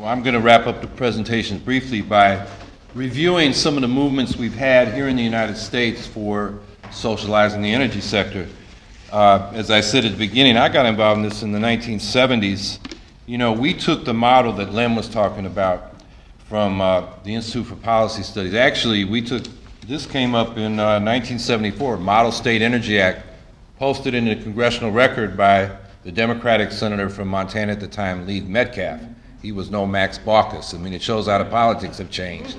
Well, I'm going to wrap up the presentation briefly by reviewing some of the movements we've had here in the United States for socializing the energy sector. As I said at the beginning, I got involved in this in the 1970s. You know, we took the model that Len was talking about from the Institute for Policy Studies. Actually, this came up in 1974, Model State Energy Act, posted in the Congressional Record by the Democratic senator from Montana at the time, Lee Metcalf. He was no Max Baucus. I mean, it shows how the politics have changed.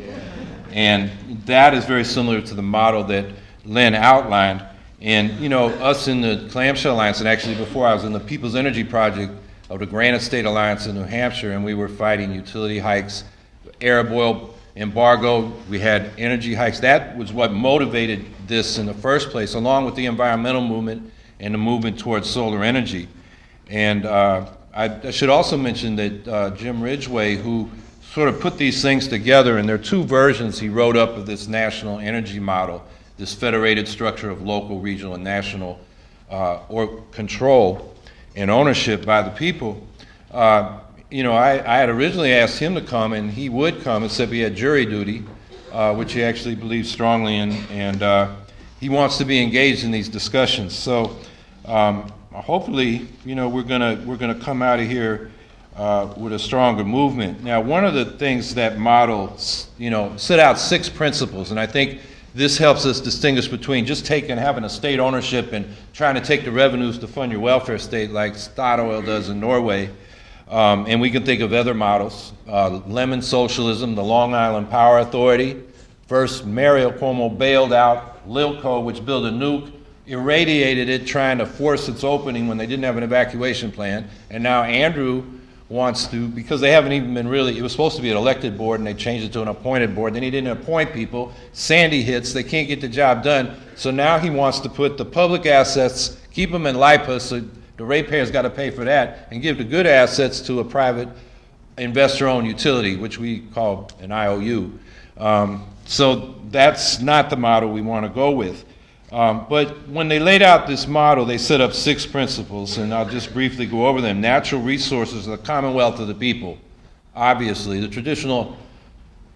And that is very similar to the model that Len outlined. And, you know, us in the Clamshell Alliance, and actually before I was in the People's Energy Project of the Granite State Alliance in New Hampshire, and we were fighting utility hikes, Arab oil embargo, we had energy hikes. That was what motivated this in the first place, along with the environmental movement and the movement towards solar energy. And I should also mention that Jim Ridgway, who sort of put these things together, and there are two versions he wrote up of this national energy model, this federated structure of local, regional, and national or control and ownership by the people. You know, I had originally asked him to come, and he would come, except he had jury duty, which he actually believes strongly in, and he wants to be engaged in these discussions. So hopefully, you know, we're gonna come out of here with a stronger movement. Now, one of the things that model, you know, set out 6 principles, and I think this helps us distinguish between just having a state ownership and trying to take the revenues to fund your welfare state like Statoil does in Norway. And we can think of other models, lemon socialism, the Long Island Power Authority. First, Mario Cuomo bailed out Lilco, which built a nuke, irradiated it, trying to force its opening when they didn't have an evacuation plan. And now Andrew wants to, because they haven't even been really, it was supposed to be an elected board and they changed it to an appointed board. Then he didn't appoint people. Sandy hits, they can't get the job done. So now he wants to put the public assets, keep them in LIPA, so the ratepayers got to pay for that, and give the good assets to a private investor-owned utility, which we call an IOU. So that's not the model we want to go with. But when they laid out this model, they set up 6 principles, and I'll just briefly go over them. Natural resources are the commonwealth of the people. Obviously, the traditional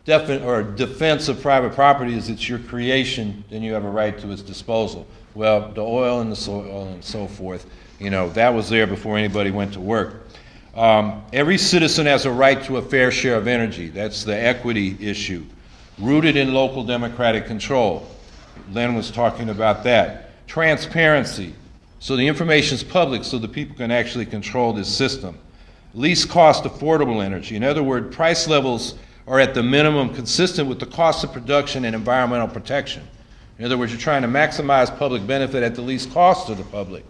defense of private property is it's your creation, then you have a right to its disposal. Well, the oil and the soil and so forth, you know, that was there before anybody went to work. Every citizen has a right to a fair share of energy. That's the equity issue, rooted in local democratic control. Len was talking about that. Transparency, so the information's public so the people can actually control this system. Least cost affordable energy. In other words, price levels are at the minimum consistent with the cost of production and environmental protection. In other words, you're trying to maximize public benefit at the least cost to the public,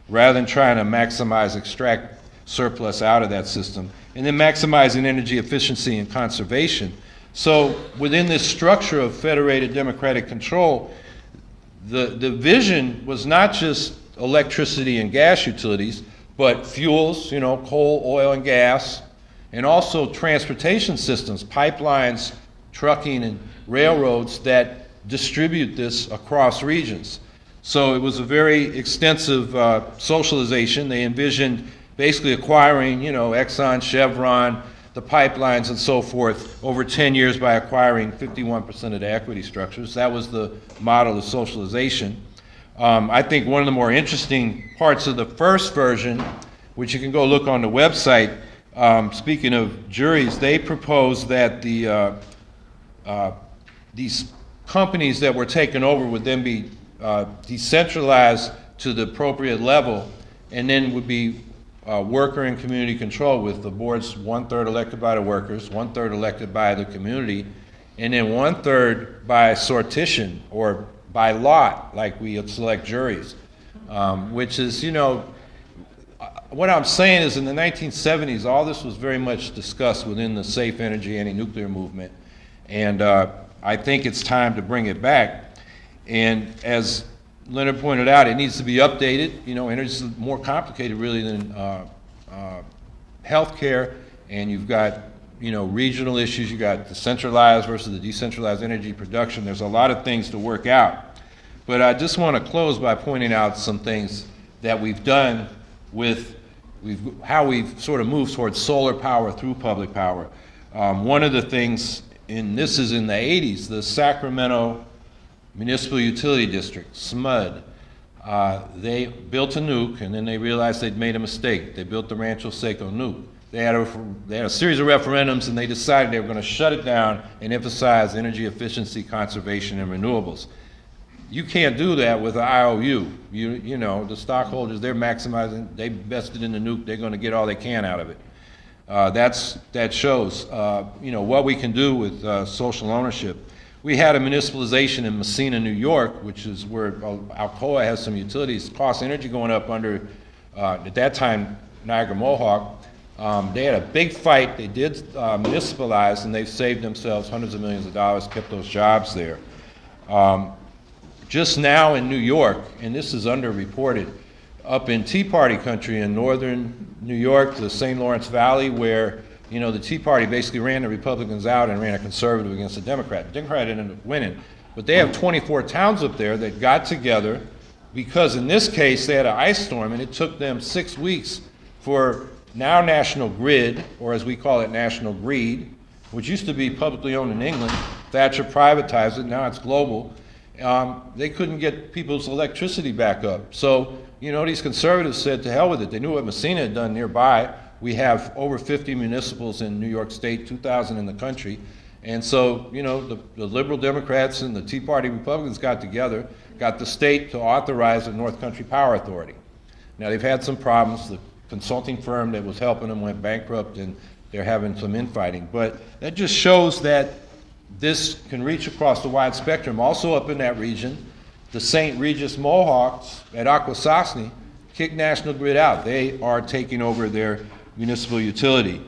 rather than trying to extract surplus out of that system. And then maximizing energy efficiency and conservation. So within this structure of federated democratic control, the vision was not just electricity and gas utilities, but fuels, you know, coal, oil, and gas, and also transportation systems, pipelines, trucking, and railroads that distribute this across regions. So it was a very extensive socialization. They envisioned basically acquiring, you know, Exxon, Chevron, the pipelines and so forth over 10 years by acquiring 51% of the equity structures. That was the model of socialization. I think one of the more interesting parts of the first version, which you can go look on the website, speaking of juries, they proposed that these companies that were taken over would then be decentralized to the appropriate level, and then would be worker and community control, with the boards 1/3 elected by the workers, 1/3 elected by the community, and then 1/3 by sortition or by lot, like we select juries, which is, you know, what I'm saying is in the 1970s, all this was very much discussed within the safe energy anti-nuclear movement, and I think it's time to bring it back. And as Leonard pointed out, it needs to be updated. You know, energy is more complicated really than healthcare, and you've got, you know, regional issues. You've got the centralized versus the decentralized energy production. There's a lot of things to work out. But I just want to close by pointing out some things that we've done with how we've sort of moved towards solar power through public power. One of the things, this is in the 80s, the Sacramento Municipal Utility District, SMUD, they built a nuke, and then they realized they'd made a mistake. They built the Rancho Seco nuke. They had a series of referendums, and they decided they were going to shut it down and emphasize energy efficiency, conservation, and renewables. You can't do that with an IOU. You know, the stockholders, they're maximizing, they invested in the nuke, they're going to get all they can out of it. That shows, you know, what we can do with social ownership. We had a municipalization in Messina, New York, which is where Alcoa has some utilities, cost energy going up under, at that time, Niagara Mohawk. They had a big fight. They did municipalize, and they've saved themselves hundreds of millions of dollars, kept those jobs there. Just now in New York, and this is underreported, up in Tea Party country in northern New York, the St. Lawrence Valley, where, you know, the Tea Party basically ran the Republicans out and ran a conservative against a Democrat. The Democrat ended up winning. But they have 24 towns up there that got together because in this case they had an ice storm, and it took them 6 weeks for now National Grid, or as we call it, National Greed, which used to be publicly owned in England. Thatcher privatized it, now it's global. They couldn't get people's electricity back up. So, you know, these conservatives said to hell with it. They knew what Messina had done nearby. We have over 50 municipals in New York State, 2,000 in the country. And so, you know, the liberal Democrats and the Tea Party Republicans got together, got the state to authorize the North Country Power Authority. Now, they've had some problems. The consulting firm that was helping them went bankrupt, and they're having some infighting. But that just shows that this can reach across the wide spectrum. Also up in that region, the St. Regis Mohawks at Akwesasne kicked National Grid out. They are taking over their municipal utility.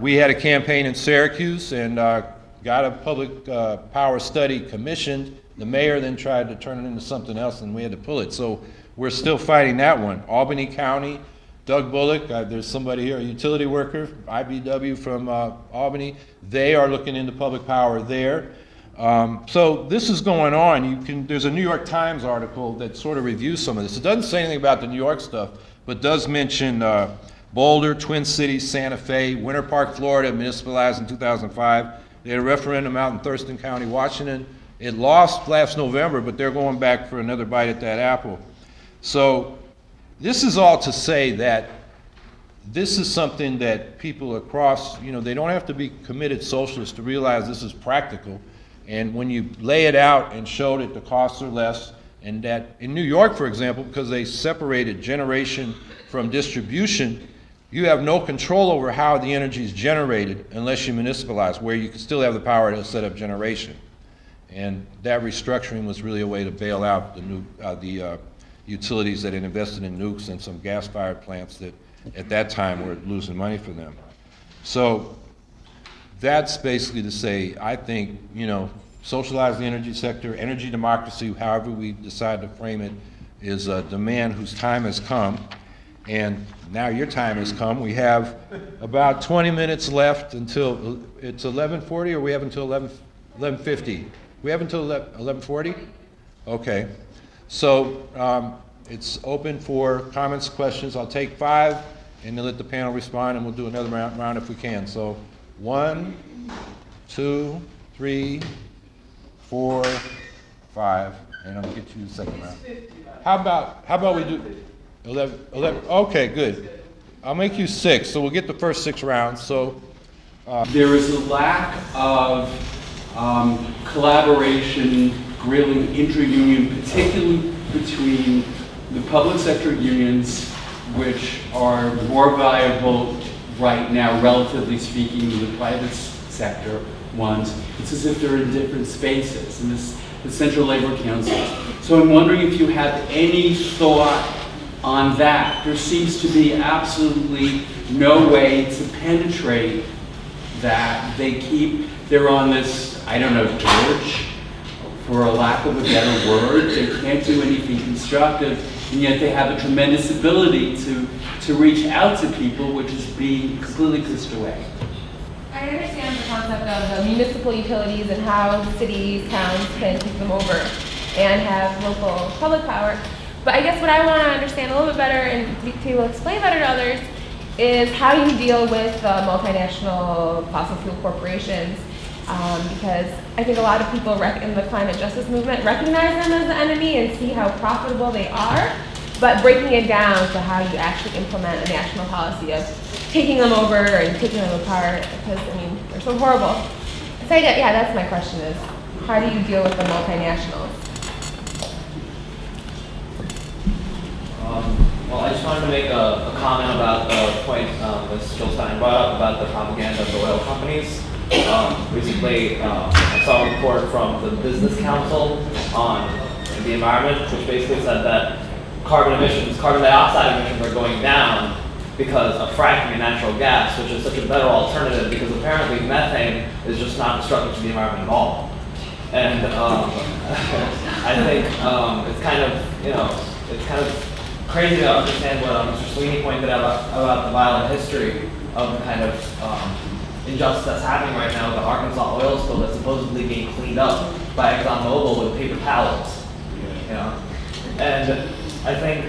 We had a campaign in Syracuse and got a public power study commissioned. The mayor then tried to turn it into something else, and we had to pull it. So we're still fighting that one. Albany County, Doug Bullock, there's somebody here, a utility worker, IBW from Albany. They are looking into public power there. So this is going on. There's a New York Times article that sort of reviews some of this. It doesn't say anything about the New York stuff, but does mention Boulder, Twin Cities, Santa Fe, Winter Park, Florida, municipalized in 2005. They had a referendum out in Thurston County, Washington. It lost last November, but they're going back for another bite at that apple. So this is all to say that this is something that people across, you know, they don't have to be committed socialists to realize this is practical. And when you lay it out and show that the costs are less, and that in New York, for example, because they separated generation from distribution, you have no control over how the energy is generated unless you municipalize, where you can still have the power to set up generation. And that restructuring was really a way to bail out the utilities that had invested in nukes and some gas-fired plants that at that time were losing money for them. So that's basically to say, I think, you know, socialize the energy sector, energy democracy, however we decide to frame it, is a demand whose time has come. And now your time has come. We have about 20 minutes left until it's 11:40, or we have until 11:50? We have until 11:40? Okay. So it's open for comments, questions. I'll take 5 and then let the panel respond, and we'll do another round if we can. So 1, 2, 3, 4, 5, and I'm gonna get you the second round. How about we do 11? Okay, good. I'll make you 6, so we'll get the first 6 rounds. So there is a lack of collaboration, grilling, inter-union, particularly between the public sector unions, which are more valuable right now, relatively speaking, than the private sector ones. It's as if they're in different spaces, and the Central Labor Council. So I'm wondering if you have any thought on that. There seems to be absolutely no way to penetrate that. They're on this, I don't know, torch, for a lack of a better word. They can't do anything constructive, and yet they have a tremendous ability to reach out to people, which is being completely pushed away. I understand the concept of the municipal utilities and how cities, towns can take them over and have local public power. But I guess what I want to understand a little bit better and to explain better to others is how you deal with the multinational fossil fuel corporations. Because I think a lot of people in the climate justice movement recognize them as the enemy and see how profitable they are, but breaking it down to how you actually implement a national policy of taking them over and taking them apart, because I mean, they're so horrible. So yeah, that's my question is, how do you deal with the multinationals? Well, I just wanted to make a comment about the point Ms. Jill Stein brought up about the propaganda of the oil companies. Recently, I saw a report from the Business Council on the environment, which basically said that carbon dioxide emissions are going down because of fracking and natural gas, which is such a better alternative because apparently methane is just not destructive to the environment at all. And I think it's kind of crazy to understand what Mr. Sweeney pointed out about the violent history of the kind of injustice that's happening right now with the Arkansas oil spill that's supposedly being cleaned up by ExxonMobil with paper towels. You know, and I think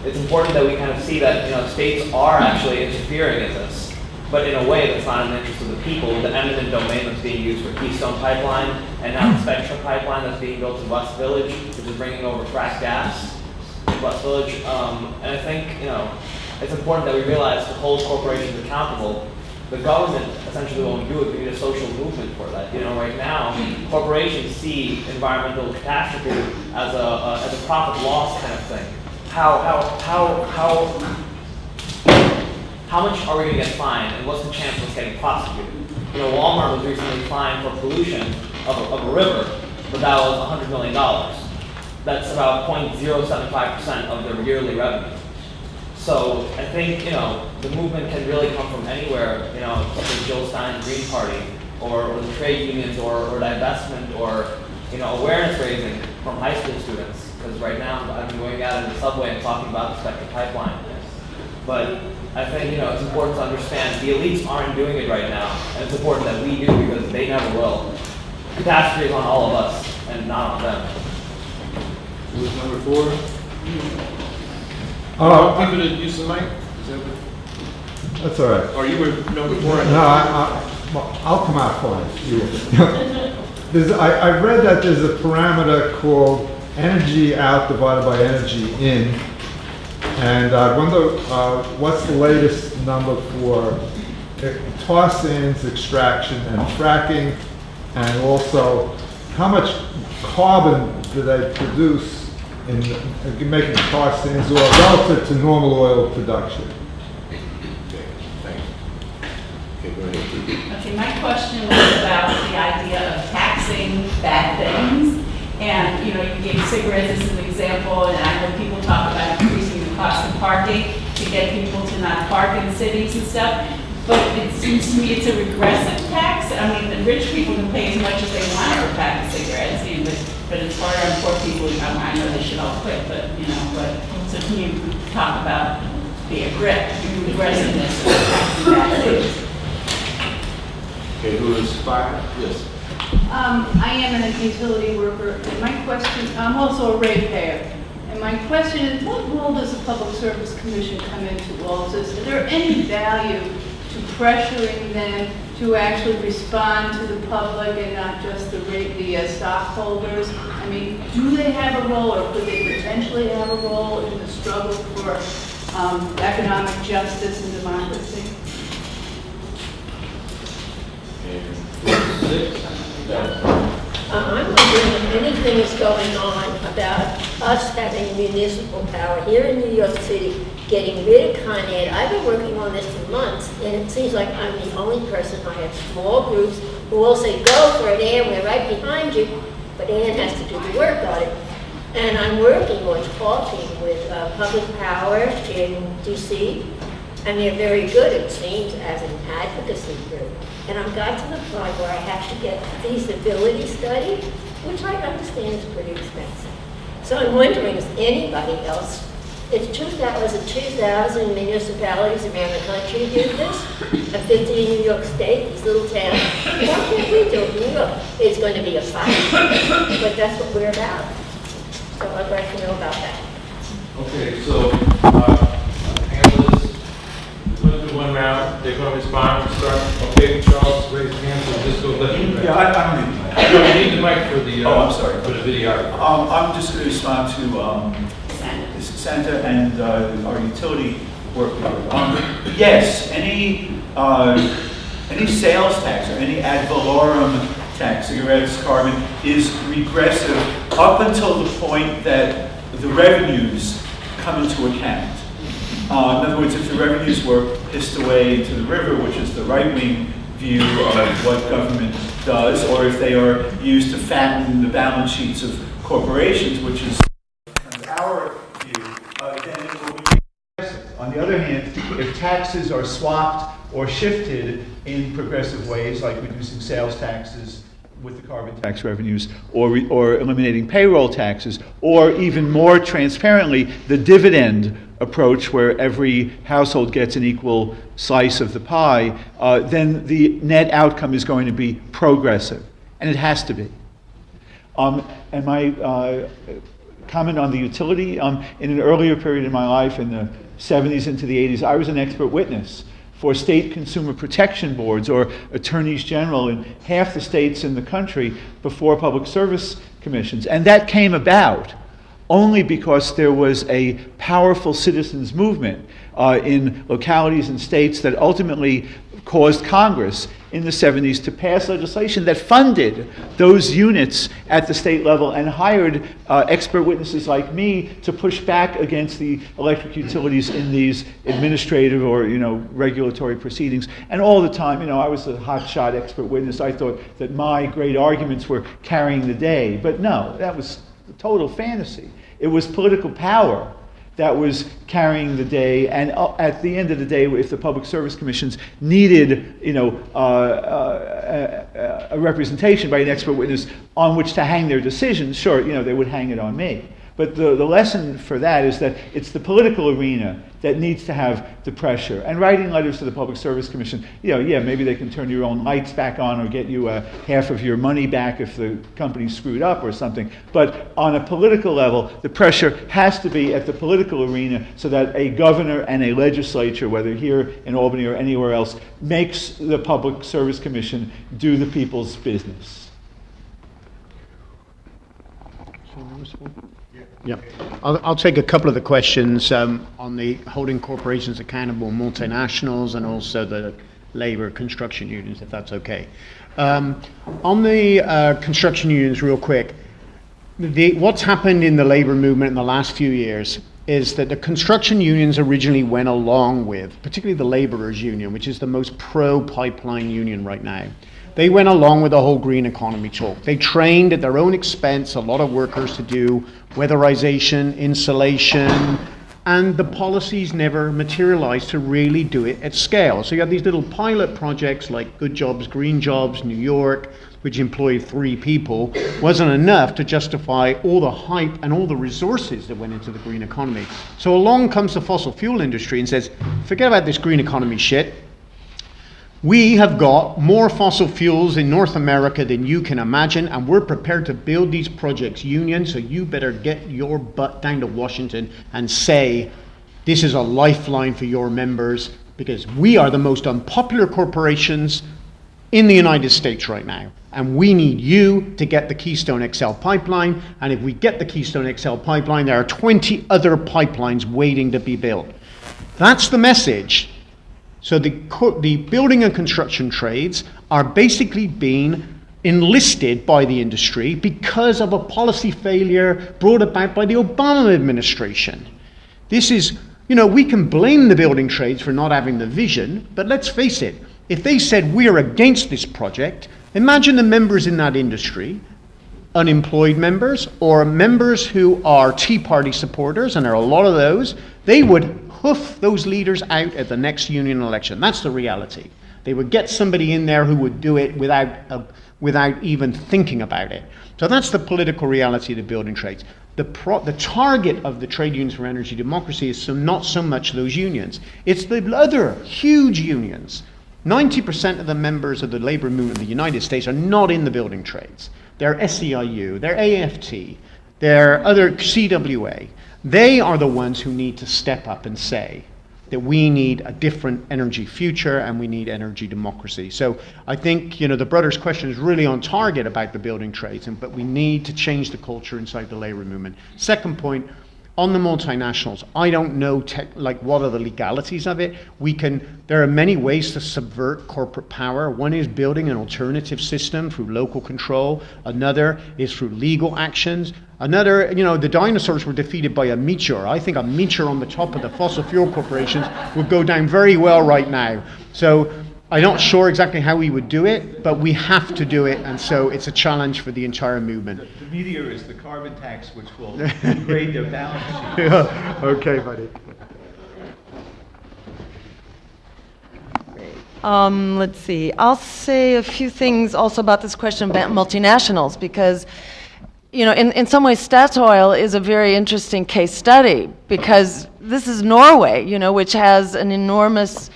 it's important that we kind of see that states are actually interfering in this, but in a way that's not in the interest of the people. The eminent domain that's being used for Keystone Pipeline and now the Spectrum Pipeline that's being built in West Village, which is bringing over fracked gas to West Village. And I think it's important that we realize to hold corporations accountable. The government essentially won't do it. We need a social movement for that. Right now, corporations see environmental catastrophe as a profit loss kind of thing. How much are we going to get fined, and what's the chance of us getting prosecuted? Walmart was recently fined for pollution of a river, but that was $100 million. That's about 0.075% of their yearly revenue. So I think, the movement can really come from anywhere, such as Jill Stein's Green Party, or the trade unions, or divestment, or, awareness raising from high school students. Because right now, I've been going out in the subway and talking about the Spectrum Pipeline. But I think, it's important to understand the elites aren't doing it right now, and it's important that we do because they never will. Catastrophe is on all of us, and not on them. Who's number 4? People that use the mic? Is that what? That's all right. Or you were number 4? No, I'll come out fine. I read that there's a parameter called energy out divided by energy in, and I wonder what's the latest number for tar sands extraction and fracking, and also how much carbon do they produce in making tar sands oil relative to normal oil production? Okay, thanks. Okay, go ahead. Okay, my question was about the idea of taxing bad things. And, you gave cigarettes as an example, and I know people talk about increasing the cost of parking to get people to not park in cities and stuff. But it seems to me it's a regressive tax. I mean, the rich people can pay as much as they want for a pack of cigarettes, but it's harder on poor people. I know they should all quit, but, so can you talk about the aggressiveness of taxing bad things? Okay, who is 5? Yes. I am a utility worker, and my question, I'm also a ratepayer. And my question is, what role does the Public Service Commission come into all of this? Is there any value to pressuring them to actually respond to the public and not just the stockholders? I mean, do they have a role, or could they potentially have a role in the struggle for economic justice and democracy? I'm wondering if anything is going on about us having municipal power here in New York City, getting rid of Con Ed. I've been working on this for months, and it seems like I'm the only person. I have small groups who all say, go for it, Ann, we're right behind you, but Ann has to do the work on it. And I'm working or talking with Public Power in D.C., and they're very good, it seems, as an advocacy group. And I've got to the point where I have to get a feasibility study, which I understand is pretty expensive. So I'm wondering if anybody else, it's 2,000 municipalities around the country do this, and 50 in New York State, these little towns. What can we do in New York? It's going to be a fight, but that's what we're about. So I'd like to know about that. Okay, so panelists, around, they're gonna respond, start, okay, Charles, raise your hands, so just go let you. Yeah, I don't need the mic. You need the mic for the, Oh, I'm sorry. for the video. I'm just going to respond to Santa and our utility worker. Yes, any sales tax or any ad valorem tax, cigarettes, carbon, is regressive up until the point that the revenues come into account. In other words, if the revenues were pissed away into the river, which is the right-wing view of what government does, or if they are used to fatten the balance sheets of corporations, which is our view, then it will be regressive. On the other hand, if taxes are swapped or shifted in progressive ways, like reducing sales taxes with the carbon tax revenues, or eliminating payroll taxes, or even more transparently, the dividend approach where every household gets an equal slice of the pie, then the net outcome is going to be progressive, and it has to be. And my comment on the utility, in an earlier period in my life, in the 70s into the 80s, I was an expert witness for state consumer protection boards or attorneys general in half the states in the country before public service commissions. And that came about only because there was a powerful citizens movement in localities and states that ultimately caused Congress in the 70s to pass legislation that funded those units at the state level and hired expert witnesses like me to push back against the electric utilities in these administrative or regulatory proceedings. And all the time, I was a hotshot expert witness. I thought that my great arguments were carrying the day. But no, that was a total fantasy. It was political power that was carrying the day, and at the end of the day, if the public service commissions needed, a representation by an expert witness on which to hang their decisions, sure, they would hang it on me. But the lesson for that is that it's the political arena that needs to have the pressure. And writing letters to the Public Service Commission, maybe they can turn your own lights back on or get you half of your money back if the company's screwed up or something. But on a political level, the pressure has to be at the political arena so that a governor and a legislature, whether here in Albany or anywhere else, makes the Public Service Commission do the people's business. Yeah, I'll take a couple of the questions on the holding corporations accountable, multinationals, and also the labor construction unions, if that's okay. On the construction unions, real quick, what's happened in the labor movement in the last few years is that the construction unions originally went along with, particularly the laborers union, which is the most pro-pipeline union right now. They went along with the whole green economy talk. They trained at their own expense a lot of workers to do weatherization, insulation, and the policies never materialized to really do it at scale. So you have these little pilot projects like Good Jobs, Green Jobs, New York, which employed 3 people, wasn't enough to justify all the hype and all the resources that went into the green economy. So along comes the fossil fuel industry and says, forget about this green economy shit. We have got more fossil fuels in North America than you can imagine, and we're prepared to build these projects union, so you better get your butt down to Washington and say, this is a lifeline for your members, because we are the most unpopular corporations in the United States right now, and we need you to get the Keystone XL pipeline, and if we get the Keystone XL pipeline, there are 20 other pipelines waiting to be built. That's the message. So the building and construction trades are basically being enlisted by the industry because of a policy failure brought about by the Obama administration. This is, we can blame the building trades for not having the vision, but let's face it, if they said we're against this project, imagine the members in that industry, unemployed members or members who are Tea Party supporters, and there are a lot of those, they would hoof those leaders out at the next union election. That's the reality. They would get somebody in there who would do it without even thinking about it. So that's the political reality of the building trades. The target of the trade unions for energy democracy is not so much those unions. It's the other huge unions. 90% of the members of the labor movement in the United States are not in the building trades. They're SEIU, they're AFT, they're other CWA. They are the ones who need to step up and say, that we need a different energy future and we need energy democracy. So I think, you know, the brother's question is really on target about the building trades, but we need to change the culture inside the labor movement. Second point, on the multinationals, I don't know what are the legalities of it. There are many ways to subvert corporate power. One is building an alternative system through local control. Another is through legal actions. Another, you know, the dinosaurs were defeated by a meteor. I think a meteor on the top of the fossil fuel corporations would go down very well right now. So I'm not sure exactly how we would do it, but we have to do it, and so it's a challenge for the entire movement. The meteor is the carbon tax, which will degrade their balance sheet. Yeah. Okay, buddy. Let's see. I'll say a few things also about this question about multinationals, because, you know, in some ways, Statoil is a very interesting case study, because this is Norway, you know, which has an enormous,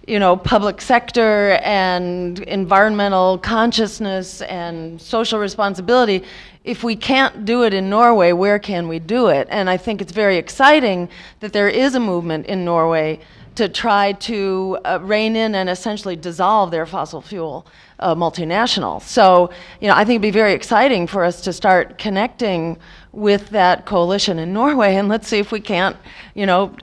you know, public sector and environmental consciousness and social responsibility. If we can't do it in Norway, where can we do it? And I think it's very exciting that there is a movement in Norway to try to rein in and essentially dissolve their fossil fuel multinational. So, you know, I think it'd be very exciting for us to start connecting with that coalition in Norway, and let's see if we can't, you know,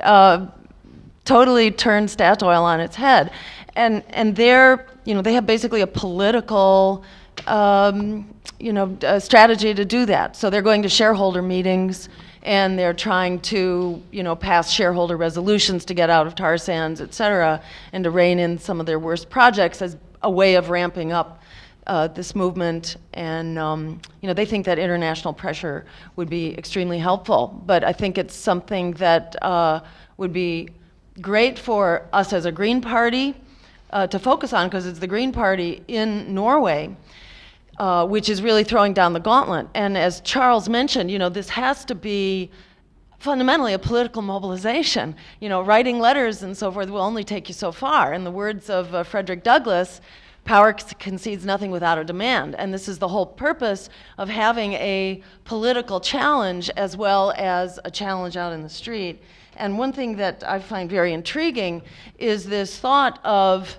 totally turn Statoil on its head. And they're, you know, they have basically a political, strategy to do that. So they're going to shareholder meetings, and they're trying to, you know, pass shareholder resolutions to get out of tar sands, et cetera, and to rein in some of their worst projects as a way of ramping up this movement. And, you know, they think that international pressure would be extremely helpful. But I think it's something that would be great for us as a Green Party to focus on, because it's the Green Party in Norway which is really throwing down the gauntlet. And as Charles mentioned, you know, this has to be fundamentally a political mobilization. You know, writing letters and so forth will only take you so far. In the words of Frederick Douglass, power concedes nothing without a demand. And this is the whole purpose of having a political challenge as well as a challenge out in the street. And one thing that I find very intriguing is this thought of,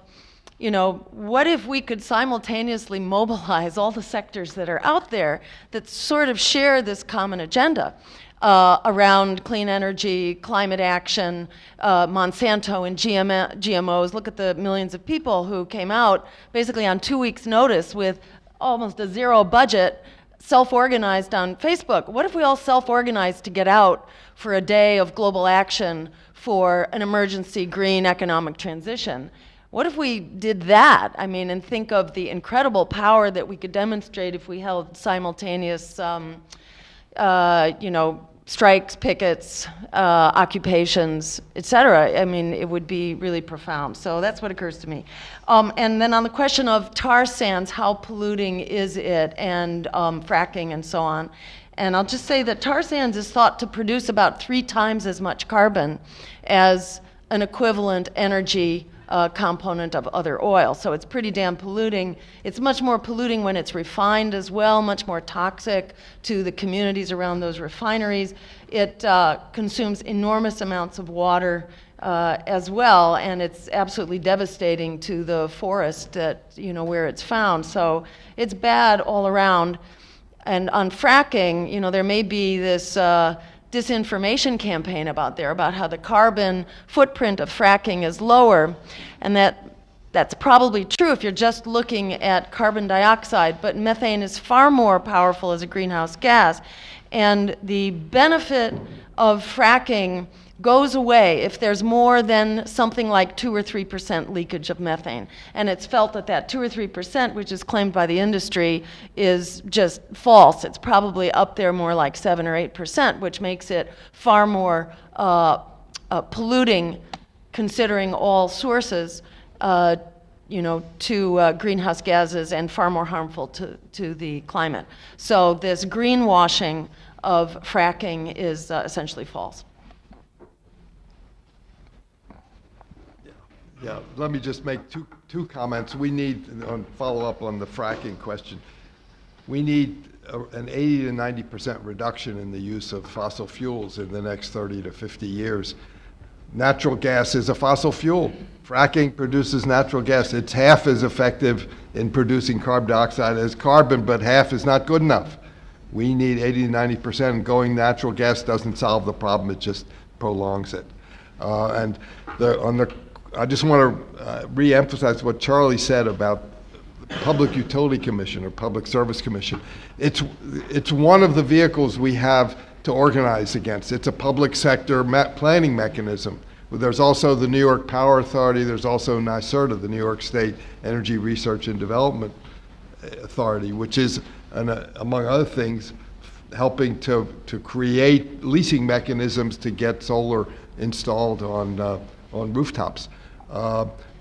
you know, what if we could simultaneously mobilize all the sectors that are out there that sort of share this common agenda around clean energy, climate action, Monsanto and GMOs. Look at the millions of people who came out basically on 2 weeks' notice with almost a zero budget, self-organized on Facebook. What if we all self-organized to get out for a day of global action for an emergency green economic transition? What if we did that? I mean, and think of the incredible power that we could demonstrate if we held simultaneous, strikes, pickets, occupations, et cetera. I mean, it would be really profound. So that's what occurs to me. And then on the question of tar sands, how polluting is it, and fracking and so on. And I'll just say that tar sands is thought to produce about 3 times as much carbon as an equivalent energy component of other oil. So it's pretty damn polluting. It's much more polluting when it's refined as well, much more toxic to the communities around those refineries. It consumes enormous amounts of water as well, and it's absolutely devastating to the forest that, you know, where it's found. So it's bad all around. And on fracking, you know, there may be this disinformation campaign about how the carbon footprint of fracking is lower, and that's probably true if you're just looking at carbon dioxide, but methane is far more powerful as a greenhouse gas, and the benefit of fracking goes away if there's more than something like 2 or 3% leakage of methane. And it's felt that 2 or 3%, which is claimed by the industry, is just false. It's probably up there more like 7 or 8%, which makes it far more polluting, considering all sources, to greenhouse gases, and far more harmful to the climate. So this greenwashing of fracking is essentially false. Yeah, let me just make two comments. We need, on follow up on the fracking question, we need an 80 to 90% reduction in the use of fossil fuels in the next 30 to 50 years. natural gas is a fossil fuel. Fracking produces natural gas. It's half as effective in producing carbon dioxide as carbon, but half is not good enough. We need 80 to 90%, and going natural gas doesn't solve the problem, it just prolongs it. I just want to re-emphasize what Charlie said about the Public Utility Commission or Public Service Commission. It's one of the vehicles we have to organize against. It's a public sector planning mechanism. There's also the New York Power Authority, there's also NYSERDA, the New York State Energy Research and Development Authority, which is, among other things, helping to create leasing mechanisms to get solar installed on rooftops.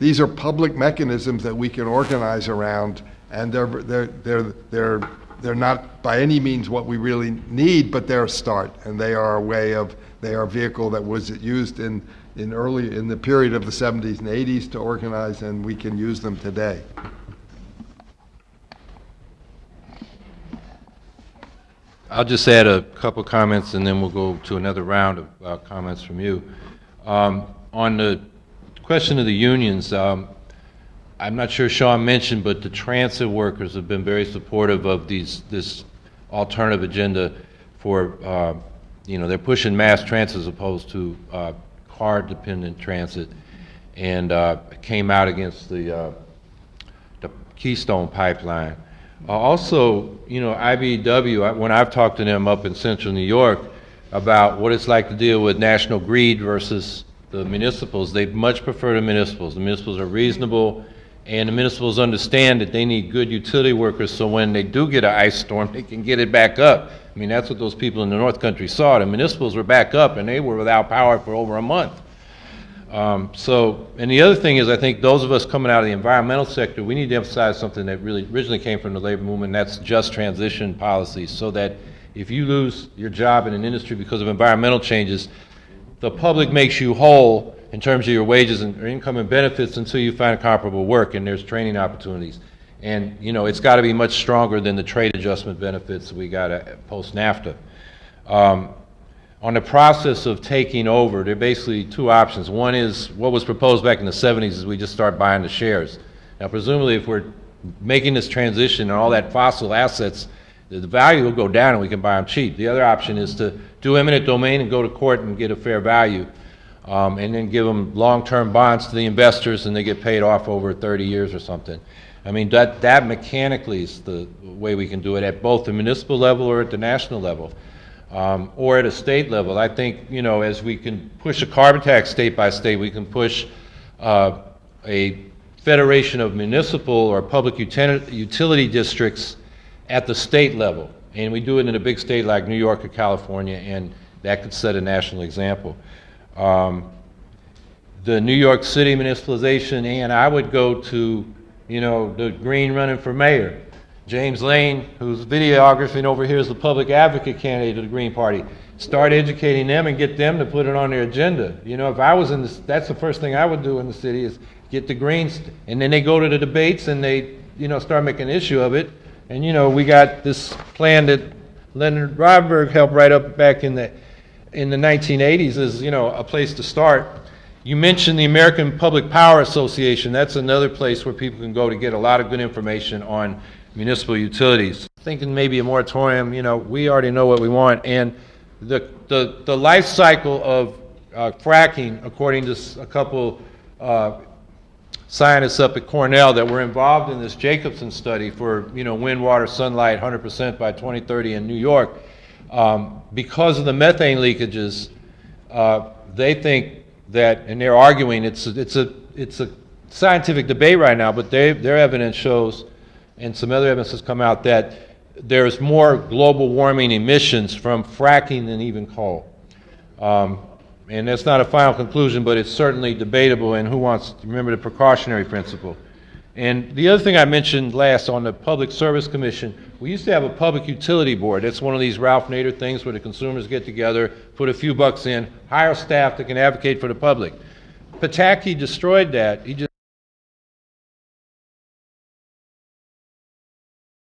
These are public mechanisms that we can organize around, and they're not by any means what we really need, but they're a start, and they are a vehicle that was used in the period of the 70s and 80s to organize, and we can use them today. I'll just add a couple comments and then we'll go to another round of comments from you. On the question of the unions, I'm not sure Sean mentioned, but the transit workers have been very supportive of this alternative agenda for, they're pushing mass transit as opposed to car-dependent transit, and came out against the Keystone Pipeline. Also, IBEW, when I've talked to them up in central New York about what it's like to deal with national greed versus the municipals, they much prefer the municipals. The municipals are reasonable, and the municipals understand that they need good utility workers so when they do get an ice storm, they can get it back up. I mean, that's what those people in the North Country saw. The municipals were back up, and they were without power for over a month. And the other thing is, I think those of us coming out of the environmental sector, we need to emphasize something that really originally came from the labor movement, and that's just transition policies, so that if you lose your job in an industry because of environmental changes, the public makes you whole in terms of your wages and income and benefits until you find comparable work, and there's training opportunities. And, it's got to be much stronger than the trade adjustment benefits we got post-NAFTA. On the process of taking over, there are basically two options. One is what was proposed back in the 70s is we just start buying the shares. Now, presumably, if we're making this transition and all that fossil assets, the value will go down and we can buy them cheap. The other option is to do eminent domain and go to court and get a fair value, and then give them long-term bonds to the investors and they get paid off over 30 years or something. I mean, that mechanically is the way we can do it at both the municipal level or at the national level. Or at a state level. I think, as we can push a carbon tax state by state, we can push a federation of municipal or public utility districts at the state level. And we do it in a big state like New York or California, and that could set a national example. The New York City municipalization, and I would go to, the Green running for mayor. James Lane, who's videographing over here, is the public advocate candidate of the Green Party. Start educating them and get them to put it on their agenda. If I was in this, that's the first thing I would do in the city is get the Greens, and then they go to the debates and they, start making an issue of it. And, we got this plan that Leonard Rodberg helped write up back in the 1980s as, a place to start. You mentioned the American Public Power Association. That's another place where people can go to get a lot of good information on municipal utilities. Thinking maybe a moratorium, we already know what we want. And the life cycle of fracking, according to a couple scientists up at Cornell that were involved in this Jacobson study for, wind, water, sunlight, 100% by 2030 in New York, because of the methane leakages, they think that, and they're arguing, it's a scientific debate right now, but their evidence shows, and some other evidence has come out, that there's more global warming emissions from fracking than even coal. And that's not a final conclusion, but it's certainly debatable, and who wants to remember the precautionary principle. And the other thing I mentioned last on the Public Service Commission, we used to have a public utility board. That's one of these Ralph Nader things where the consumers get together, put a few bucks in, hire staff that can advocate for the public. Pataki destroyed that. He just